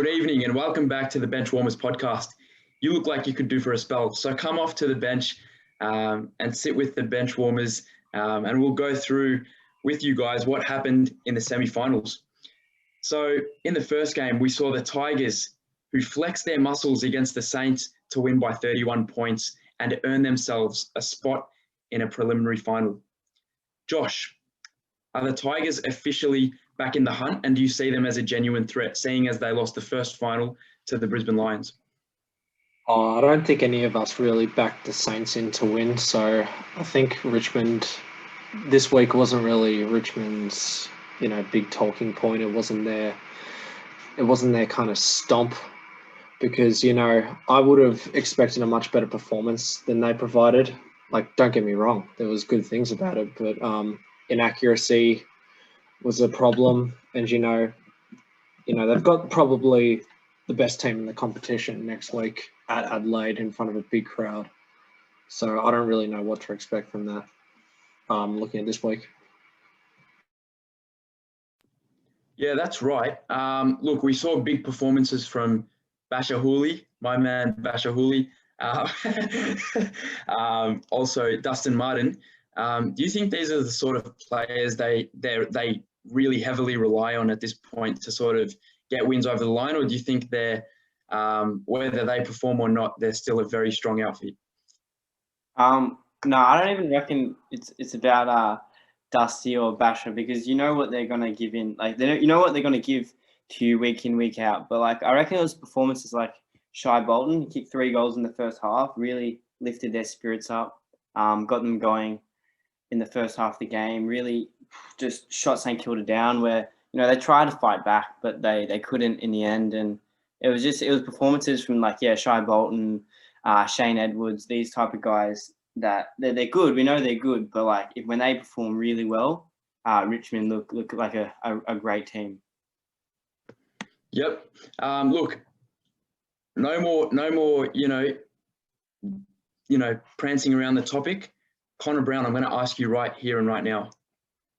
Good evening and welcome back to the Benchwarmers podcast. You look like you could do for a spell, so come off to the bench and sit with the Benchwarmers and we'll go through with you guys what happened in the semi-finals. So in the first game, we saw the Tigers who flexed their muscles against the Saints to win by 31 points and earn themselves a spot in a preliminary final. Josh, are the Tigers officially back in the hunt, and do you see them as a genuine threat, seeing as they lost the first final to the Brisbane Lions? I don't think any of us really backed the Saints in to win, so I think Richmond this week wasn't really Richmond's, big talking point. It wasn't their kind of stomp because, I would have expected a much better performance than they provided. Like, don't get me wrong, there was good things about it, but inaccuracy was a problem, and they've got probably the best team in the competition next week at Adelaide in front of a big crowd. So I don't really know what to expect from that. Looking at this week. Yeah, that's right. Look, we saw big performances from Basher Hooley, my man Basher Hooley. Also Dustin Martin. Do you think these are the sort of players they really heavily rely on at this point to sort of get wins over the line, or do you think they're whether they perform or not, they're still a very strong outfit? No, I don't even reckon it's about Dusty or Basher, because you know what they're gonna give in, like you know what they're gonna give to you week in, week out. But like, I reckon those performances like Shai Bolton, he kicked 3 goals in the first half, really lifted their spirits up, got them going in the first half of the game, really just shot St Kilda down, where they tried to fight back but they couldn't in the end. And it was performances from Shai Bolton, Shane Edwards, these type of guys that they're good. We know they're good, but when they perform really well, Richmond look like a great team. Yep. Look, no more prancing around the topic. Connor Brown, I'm going to ask you right here and right now,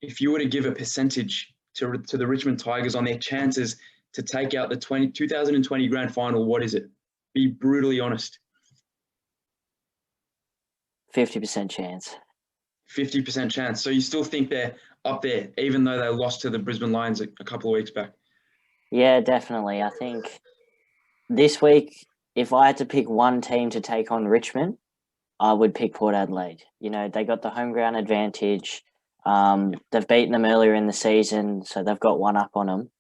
if you were to give a percentage to the Richmond Tigers on their chances to take out the 2020 Grand Final, what is it? Be brutally honest. 50% chance. 50% chance. So you still think they're up there, even though they lost to the Brisbane Lions a couple of weeks back? Yeah, definitely. I think this week, if I had to pick one team to take on Richmond, I would pick Port Adelaide. They got the home ground advantage. They've beaten them earlier in the season, so they've got one up on them.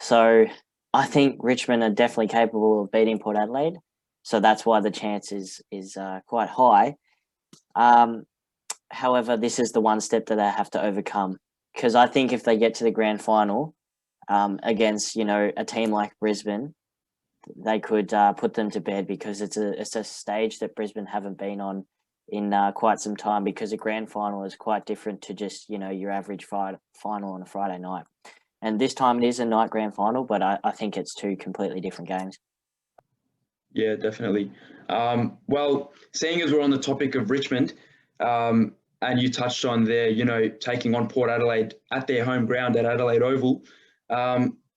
So I think Richmond are definitely capable of beating Port Adelaide. So that's why the chance is quite high. However, this is the one step that they have to overcome, because I think if they get to the grand final against a team like Brisbane, they could put them to bed, because it's a stage that Brisbane haven't been on in quite some time, because a grand final is quite different to just your average final on a Friday night. And this time it is a night grand final, but I think it's 2 completely different games. Yeah, definitely. Well, seeing as we're on the topic of Richmond, and you touched on their, taking on Port Adelaide at their home ground at Adelaide Oval,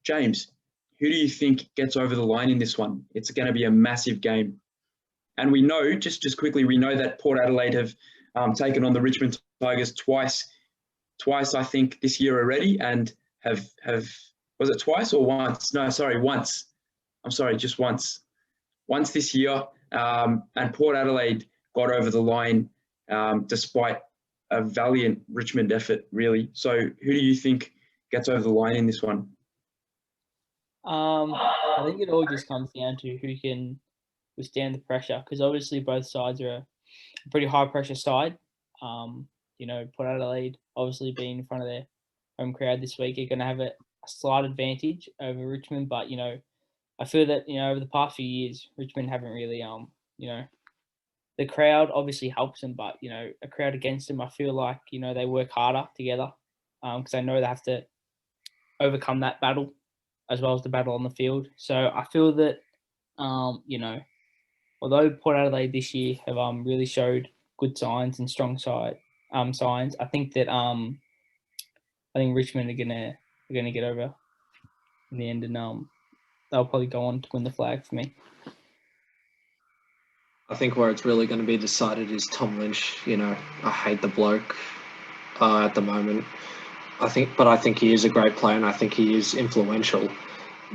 James, who do you think gets over the line in this one? It's going to be a massive game. And we know, just quickly, we know that Port Adelaide have taken on the Richmond Tigers twice, I think, this year already, and have was it twice or once? No, sorry, once. I'm sorry, just once. Once this year, and Port Adelaide got over the line despite a valiant Richmond effort, really. So who do you think gets over the line in this one? I think it all just comes down to who can withstand the pressure, because obviously both sides are a pretty high pressure side. Port Adelaide obviously being in front of their home crowd this week are going to have a slight advantage over Richmond, but I feel that over the past few years Richmond haven't really the crowd obviously helps them, but a crowd against them, I feel like they work harder together because they know they have to overcome that battle as well as the battle on the field. So I feel that although Port Adelaide this year have really showed good signs and strong signs, I think that I think Richmond are gonna get over in the end, and they'll probably go on to win the flag for me. I think where it's really going to be decided is Tom Lynch. I hate the bloke at the moment. I think he is a great player, and I think he is influential.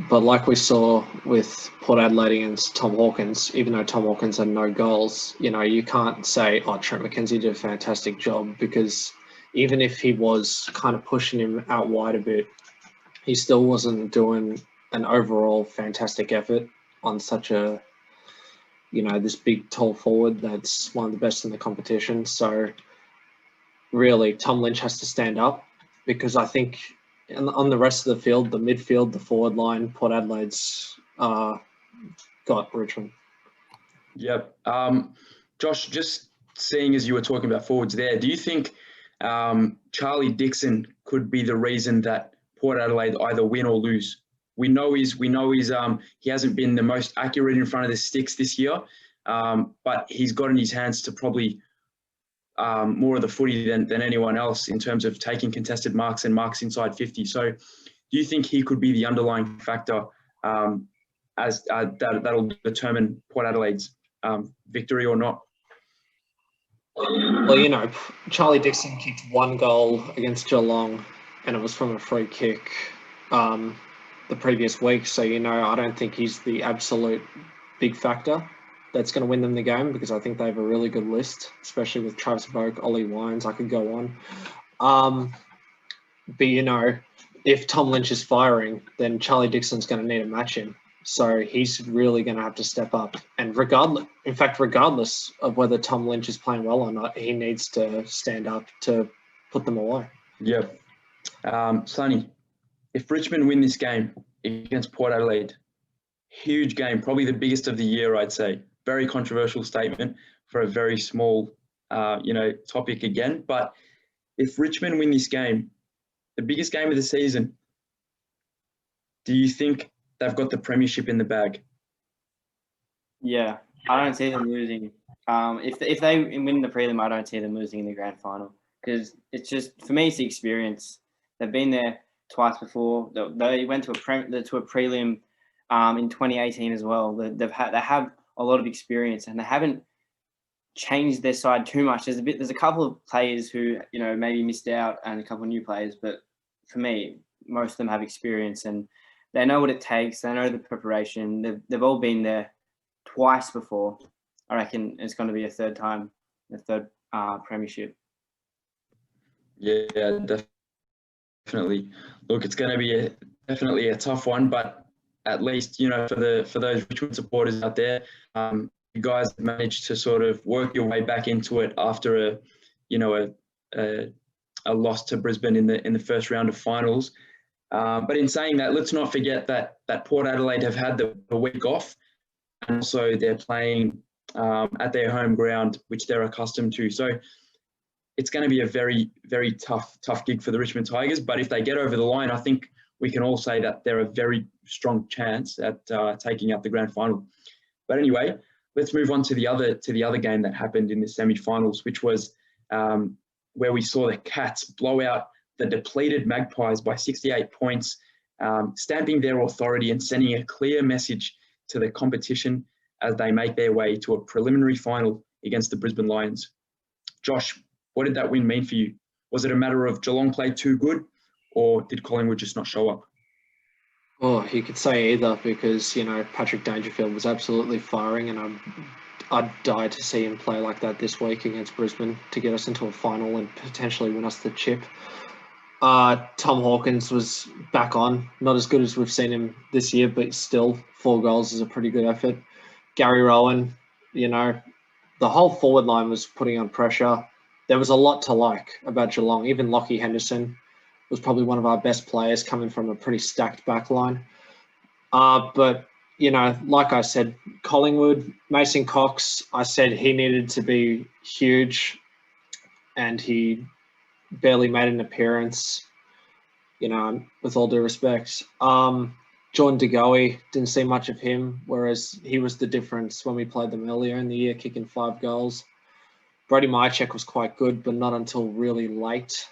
But like we saw with Port Adelaide against Tom Hawkins, even though Tom Hawkins had no goals, you can't say, oh, Trent McKenzie did a fantastic job, because even if he was kind of pushing him out wide a bit, he still wasn't doing an overall fantastic effort on such a, this big, tall forward that's one of the best in the competition. So really, Tom Lynch has to stand up, because I think on the rest of the field, the midfield, the forward line, Port Adelaide's got Richmond. Yep. Josh, just seeing as you were talking about forwards there, do you think Charlie Dixon could be the reason that Port Adelaide either win or lose? We know he hasn't been the most accurate in front of the sticks this year, but he's got in his hands to probably more of the footy than anyone else in terms of taking contested marks and marks inside 50. So do you think he could be the underlying factor as that'll determine Port Adelaide's victory or not? Well, Charlie Dixon kicked 1 goal against Geelong, and it was from a free kick the previous week. So, I don't think he's the absolute big factor that's going to win them the game, because I think they have a really good list, especially with Travis Boak, Ollie Wines. I could go on. But, if Tom Lynch is firing, then Charlie Dixon's going to need to match him. So he's really going to have to step up. And regardless of whether Tom Lynch is playing well or not, he needs to stand up to put them away. Yep. Sonny, if Richmond win this game against Port Adelaide, huge game, probably the biggest of the year, I'd say. Very controversial statement for a very small, topic again. But if Richmond win this game, the biggest game of the season, do you think they've got the premiership in the bag? Yeah, I don't see them losing. If they win the prelim, I don't see them losing in the grand final, because it's just, for me, it's the experience. They've been there twice before. They went to a prelim in 2018 as well. They have a lot of experience, and they haven't changed their side too much. There's a couple of players who maybe missed out, and a couple of new players, but for me, most of them have experience, and they know what it takes. They know the preparation. They've all been there twice before. I reckon it's going to be a third time, the third premiership. Yeah, definitely. Look, it's going to be definitely a tough one, but at least, for those Richmond supporters out there, you guys managed to sort of work your way back into it after a loss to Brisbane in the first round of finals. But in saying that, let's not forget that Port Adelaide have had the week off, and also they're playing at their home ground, which they're accustomed to. So it's going to be a very, very tough gig for the Richmond Tigers. But if they get over the line, I think we can all say that they're a very strong chance at taking out the grand final. But anyway, let's move on to the other game that happened in the semi-finals, which was where we saw the Cats blow out the depleted Magpies by 68 points, stamping their authority and sending a clear message to the competition as they make their way to a preliminary final against the Brisbane Lions. Josh, what did that win mean for you? Was it a matter of Geelong played too good, or did Collingwood just not show up? Oh, you could say either, because, Patrick Dangerfield was absolutely firing, and I'd die to see him play like that this week against Brisbane to get us into a final and potentially win us the chip. Tom Hawkins was back on, not as good as we've seen him this year, but still 4 goals is a pretty good effort. Gary Rowan, the whole forward line was putting on pressure. There was a lot to like about Geelong. Even Lockie Henderson was probably one of our best players, coming from a pretty stacked back line. But, like I said, Collingwood, Mason Cox, I said he needed to be huge, and he barely made an appearance, with all due respect. Jordan De Goey, didn't see much of him, whereas he was the difference when we played them earlier in the year, kicking 5 goals. Brody Mychek was quite good, but not until really late.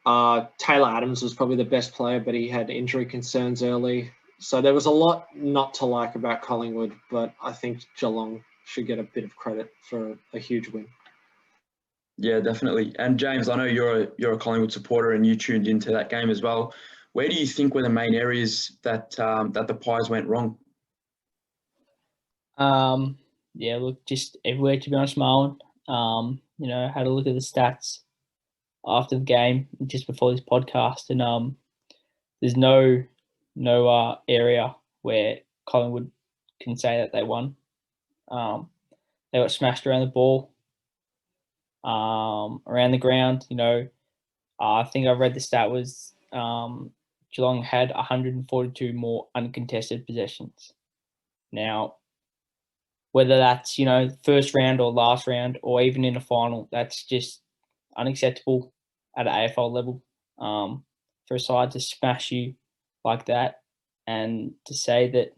Taylor Adams was probably the best player, but he had injury concerns early. So there was a lot not to like about Collingwood, but I think Geelong should get a bit of credit for a huge win. Yeah, definitely. And James, I know you're a Collingwood supporter and you tuned into that game as well. Where do you think were the main areas that that the Pies went wrong? Yeah, look, just everywhere, to be honest, Marlon. Had a look at the stats after the game, just before this podcast, and there's no area where Collingwood can say that they won. They got smashed around the ball, around the ground. I think I read the stat was Geelong had 142 more uncontested possessions. Now, whether that's first round or last round or even in a final, that's just unacceptable at an AFL level. For a side to smash you like that, and to say that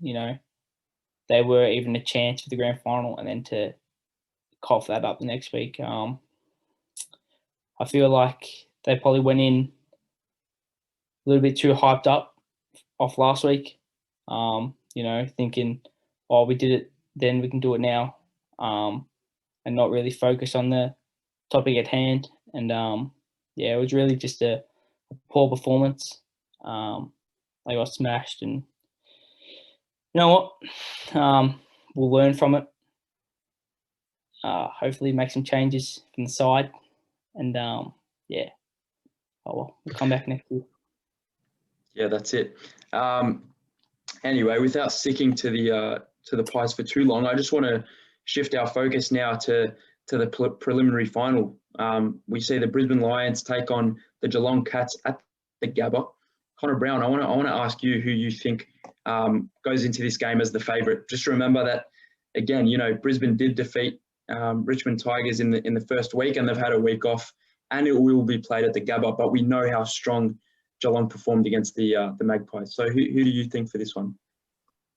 they were even a chance for the grand final, and then to cough that up the next week, I feel like they probably went in a little bit too hyped up off last week. Thinking, oh, we did it then, we can do it now, and not really focus on the topic at hand. And it was really just a poor performance. They got smashed, and you know what? We'll learn from it. Hopefully make some changes from the side, and we'll come back next year. Yeah, that's it. Anyway, without sticking to the Pies for too long, I just want to shift our focus now to the preliminary final. We see the Brisbane Lions take on the Geelong Cats at the Gabba. Connor Brown, I want to ask you who you think goes into this game as the favourite. Just remember that, again, Brisbane did defeat Richmond Tigers in the first week, and they've had a week off, and it will be played at the Gabba. But we know how strong Geelong performed against the Magpies. So who do you think for this one?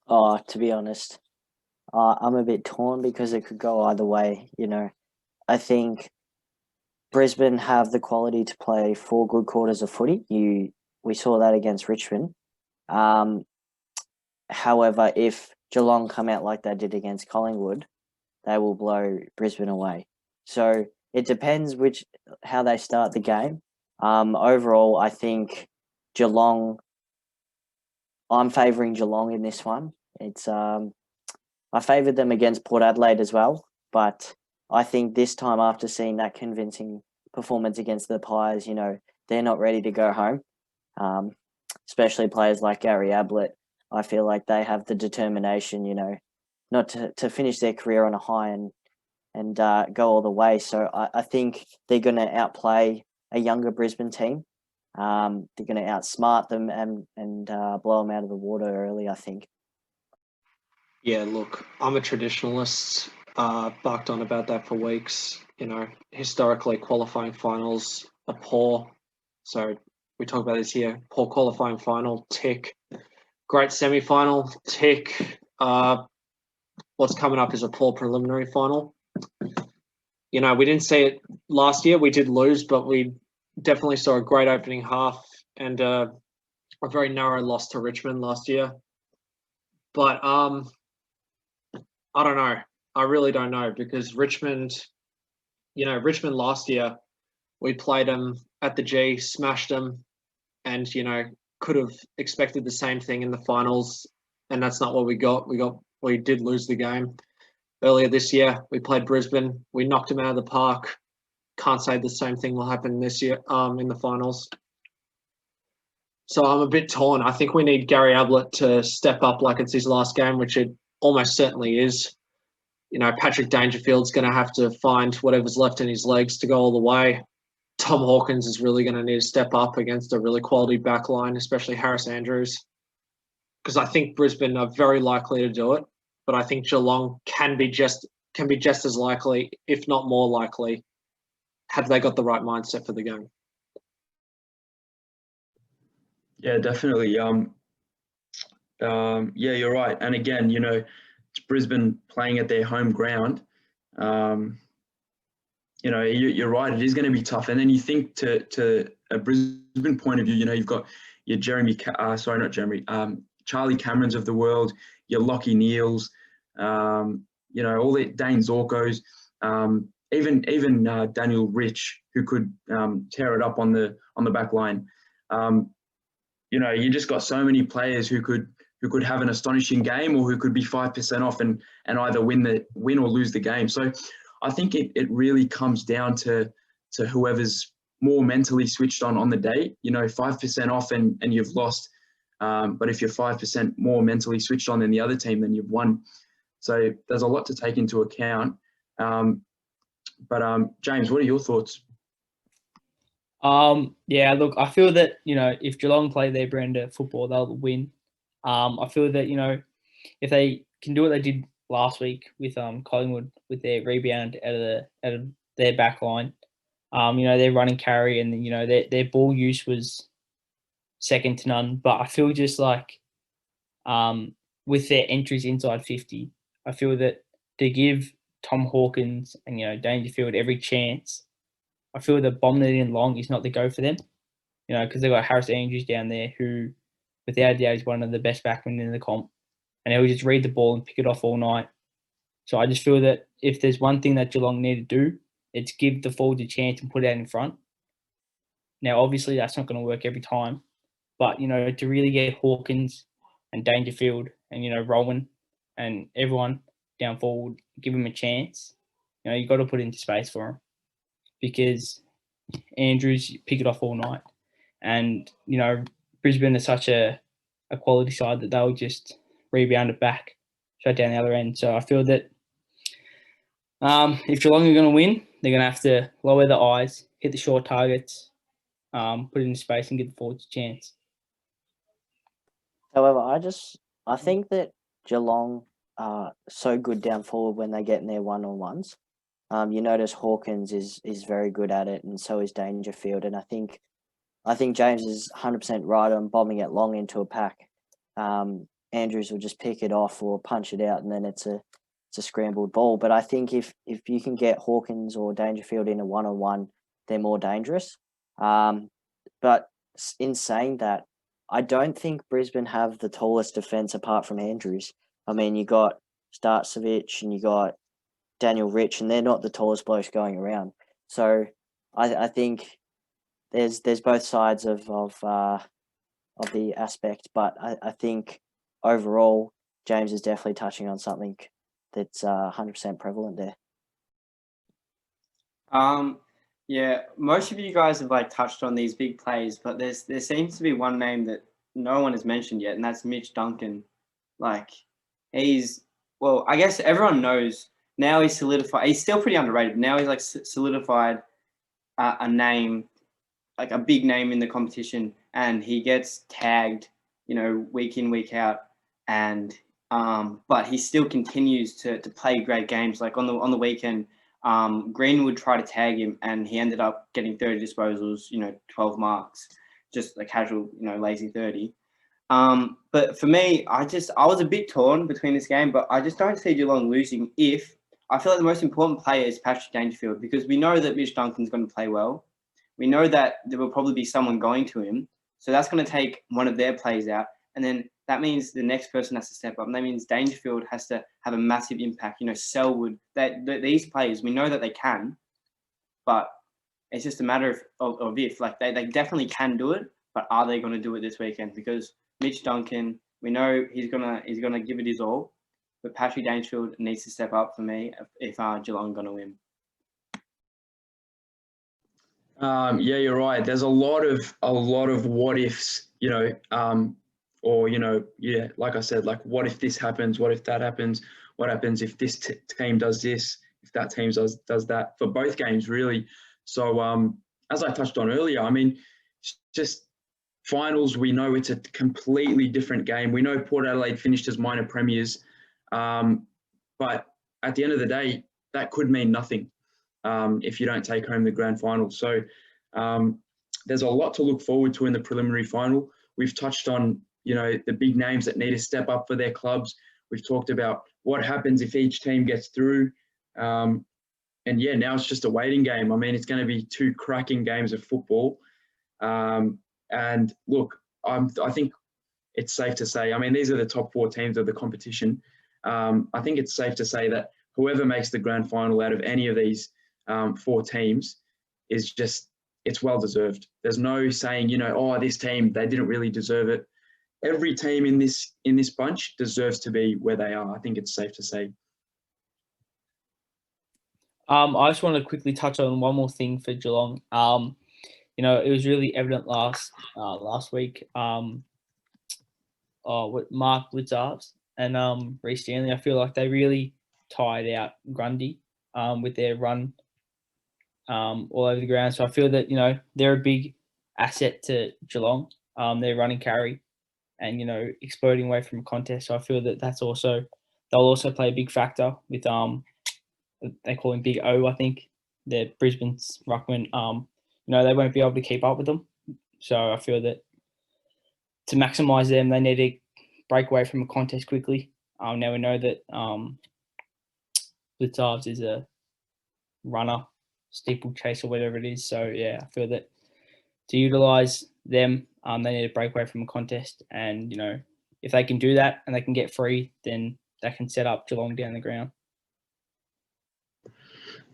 Oh, to be honest, I'm a bit torn because it could go either way. I think Brisbane have the quality to play 4 good quarters of footy. We saw that against Richmond. However, if Geelong come out like they did against Collingwood, they will blow Brisbane away. So it depends how they start the game. Overall, I think Geelong. I'm favouring Geelong in this one. It's I favoured them against Port Adelaide as well, but I think this time, after seeing that convincing performance against the Pies, they're not ready to go home. Especially players like Gary Ablett. I feel like they have the determination, not to finish their career on a high and go all the way. So I think they're going to outplay a younger Brisbane team. They're going to outsmart them and blow them out of the water early, I think. Yeah, look, I'm a traditionalist. Barked on about that for weeks. Historically, qualifying finals are poor. So we talk about this here. Poor qualifying final, tick. Great semi-final, tick. What's coming up is a poor preliminary final. We didn't see it last year. We did lose, but we definitely saw a great opening half and a very narrow loss to Richmond last year. But I don't know. I really don't know, because Richmond last year, we played them at the G, smashed them, and, could have expected the same thing in the finals, and that's not what we got. We did lose the game. Earlier this year, we played Brisbane. We knocked them out of the park. Can't say the same thing will happen this year in the finals. So I'm a bit torn. I think we need Gary Ablett to step up like it's his last game, which it almost certainly is. Patrick Dangerfield's going to have to find whatever's left in his legs to go all the way. Tom Hawkins is really going to need to step up against a really quality back line, especially Harris Andrews, because I think Brisbane are very likely to do it, but I think Geelong can be just as likely, if not more likely, have they got the right mindset for the game. Yeah, definitely. Yeah, you're right. And again, it's Brisbane playing at their home ground. You're right. It is going to be tough. And then you think to a Brisbane point of view, you've got your Charlie Camerons of the world, your Lockie Neals, all the Dane Zorkos, even Daniel Rich, who could tear it up on the back line. You just got so many players who could have an astonishing game, or who could be 5% off and either win or lose the game. So I think it really comes down to whoever's more mentally switched on the day. 5% off and you've lost. But if you're 5% more mentally switched on than the other team, then you've won. So there's a lot to take into account. But James, what are your thoughts? Yeah, look, I feel that, if Geelong play their brand of football, they'll win. I feel that, if they can do what they did last week with Collingwood with their rebound out of their back line, their running carry and, their ball use was second to none. But I feel just like with their entries inside 50, I feel that to give Tom Hawkins and, Dangerfield every chance, I feel that bombing it in long is not the go for them, because they've got Harris Andrews down there who, without a doubt, is one of the best backmen in the comp. And he'll just read the ball and pick it off all night. So I just feel that if there's one thing that Geelong need to do, it's give the forwards a chance and put it out in front. Now, obviously, that's not going to work every time. But, to really get Hawkins and Dangerfield and, Rowan and everyone down forward, give them a chance, you've got to put it into space for them. Because Andrews pick it off all night. And, Brisbane is such a quality side that they'll just rebound it back, shut down the other end. So I feel that if Geelong are going to win, they're going to have to lower the eyes, hit the short targets, put it in space and give the forwards a chance. However, I think that Geelong are so good down forward when they get in their one-on-ones. You notice Hawkins is very good at it, and so is Dangerfield. And I think James is 100% right on bombing it long into a pack. Andrews will just pick it off or punch it out, and then it's a scrambled ball. But I think if you can get Hawkins or Dangerfield in a one-on-one, they're more dangerous. But in saying that, I don't think Brisbane have the tallest defence apart from Andrews. I mean, you got Starcevic and you got Daniel Rich, and they're not the tallest blokes going around. So I think there's both sides of the aspect, but I think overall James is definitely touching on something that's 100% prevalent there. Yeah, most of you guys have touched on these big plays, but there seems to be one name that no one has mentioned yet, and that's Mitch Duncan. I guess everyone knows now he's solidified. He's still pretty underrated, but now he's solidified a name, a big name in the competition, and he gets tagged, week in, week out, and but he still continues to play great games. Like on the weekend, Greenwood tried to tag him, and he ended up getting 30 disposals, 12 marks, just a casual, lazy 30. But for me, I was a bit torn between this game, but I just don't see Geelong losing if I feel like the most important player is Patrick Dangerfield, because we know that Mitch Duncan's going to play well. We know that there will probably be someone going to him. So that's going to take one of their plays out. And then that means the next person has to step up. And that means Dangerfield has to have a massive impact. Selwood, these players, we know that they can, but it's just a matter of if. They definitely can do it, but are they going to do it this weekend? Because Mitch Duncan, we know he's gonna give it his all, but Patrick Dangerfield needs to step up for me if Geelong are going to win. Yeah, you're right. There's a lot of what ifs, like I said, what if this happens? What if that happens? What happens if this team does this? If that team does that? For both games, really. So, as I touched on earlier, I mean, just finals, we know it's a completely different game. We know Port Adelaide finished as minor premiers, but at the end of the day, that could mean nothing if you don't take home the grand final. So there's a lot to look forward to in the preliminary final. We've touched on, the big names that need to step up for their clubs. We've talked about what happens if each team gets through. And yeah, now it's just a waiting game. I mean, it's going to be two cracking games of football. And look, I think it's safe to say, I mean, these are the top 4 teams of the competition. I think it's safe to say that whoever makes the grand final out of any of these 4 teams is just, it's well deserved. There's no saying, oh, this team, they didn't really deserve it. Every team in this bunch deserves to be where they are. I think it's safe to say. I just want to quickly touch on one more thing for Geelong. It was really evident last week. With Mark Blitzarves and Reece Stanley, I feel like they really tired out Grundy with their run all over the ground. So I feel that they're a big asset to Geelong. Their running carry and exploding away from a contest. So I feel that they'll also play a big factor with they call him Big O, I think. They're Brisbane's ruckman. They won't be able to keep up with them. So I feel that to maximise them, they need to break away from a contest quickly. Now we know that Blitzarves is a runner, steeplechase or whatever it is. So yeah, I feel that to utilise them, they need to break away from a contest. And if they can do that and they can get free, then they can set up Geelong down the ground.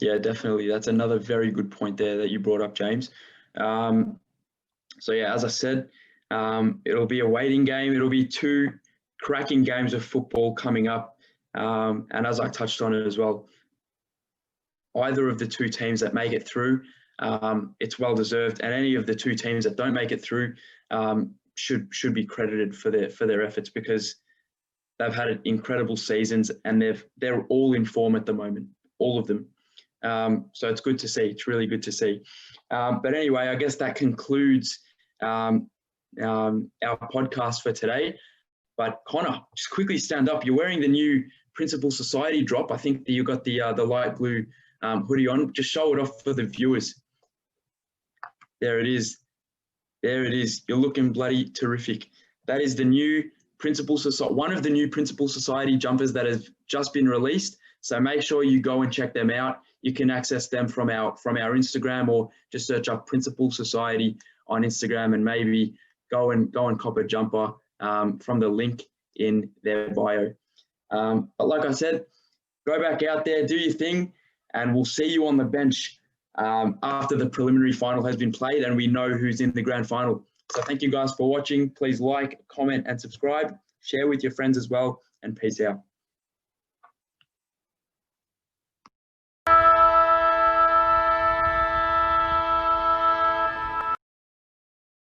Yeah, definitely. That's another very good point there that you brought up, James. So yeah, as I said, it'll be a waiting game. It'll be 2 cracking games of football coming up. And as I touched on it as well, either of the 2 teams that make it through, it's well deserved. And any of the 2 teams that don't make it through should be credited for their efforts, because they've had incredible seasons and they're all in form at the moment, all of them. So it's good to see. It's really good to see. But anyway, I guess that concludes our podcast for today. But Connor, just quickly stand up. You're wearing the new Principale Society drop. I think that you got the light blue hoodie on. Just show it off for the viewers. There it is. There it is. You're looking bloody terrific. That is the new Principale Society, one of the new Principale Society jumpers that has just been released. So make sure you go and check them out. You can access them from our Instagram, or just search up Principale Society on Instagram and maybe go and cop a jumper from the link in their bio. But like I said, go back out there, do your thing, and we'll see you on the bench after the preliminary final has been played and we know who's in the grand final. So thank you guys for watching. Please like, comment, and subscribe. Share with your friends as well, and peace out.